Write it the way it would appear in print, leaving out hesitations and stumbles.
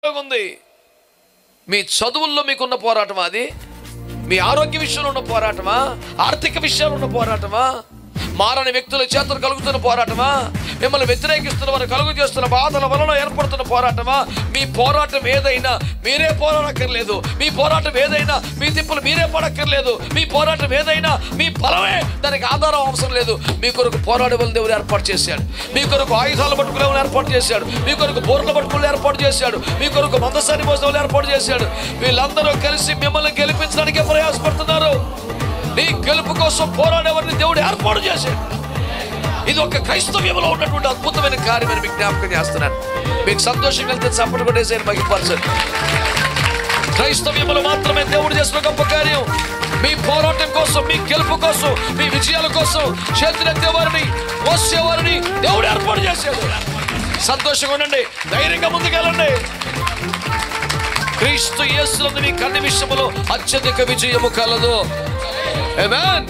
ఉంది. మీ చదువుల్లో మీకున్న పోరాటమా? అది మీ ఆరోగ్య విషయంలో ఉన్న పోరాటమా? ఆర్థిక విషయాల్లో ఉన్న పోరాటమా? మారని వ్యక్తుల చేతులు కలుగుతున్న పోరాటమా? మిమ్మల్ని వ్యతిరేకిస్తున్న వారు కలుగు చేస్తున్న బాధల వలన ఏర్పడుతున్న పోరాటమా? మీ పోరాటం ఏదైనా మీరే పోరాడక్కర్లేదు. మీ పోరాటం ఏదైనా మీ తిప్పులు మీరే పడక్కర్లేదు. మీ పోరాటం ఏదైనా మీ బలమే, దానికి ఆధారం అవసరం లేదు. మీ కొరకు పోరాడేవాళ్ళని దేవుడు ఏర్పాటు చేశాడు. మీ కొరకు ఆయుధాలు పట్టుకునే ఏర్పాటు చేశాడు. మీ కొరకు బోర్ల పట్టుకుని ఏర్పాటు చేశాడు. మీ కొరకు మందసాన్ని మోసే ఏర్పాటు చేశాడు. వీళ్ళందరూ కలిసి మిమ్మల్ని గెలిపించడానికే ప్రయాసపడుతున్నారు. నీ గెలుపు కోసం పోరాడేవారిని దేవుడు ఏర్పాటు చేశాడు. ఇది ఒక క్రైస్తవ్యంలో ఉన్నటువంటి అద్భుతమైన కార్యమని మీకు జ్ఞాపకం చేస్తున్నాను. మీకు సంతోషం వెళ్తే చప్పట్లు కొట్టేసి మహిమపరచండి. క్రైస్తవ్యంలో మాత్రమే దేవుడు చేసిన గొప్ప కార్యం. మీ పోరాటం కోసం, మీ గెలుపు కోసం, మీ విజయాల కోసం చేతులెత్తేవారిని, మోసేవారిని దేవుడు ఏర్పాటు చేశాడు. సంతోషంగా ఉండండి, ధైర్యంగా ముందుకెళ్ళండి. క్రీస్తు యేసునందు మీకు అన్ని విషయములో అత్యధిక విజయము కలదు. ఆమేన్.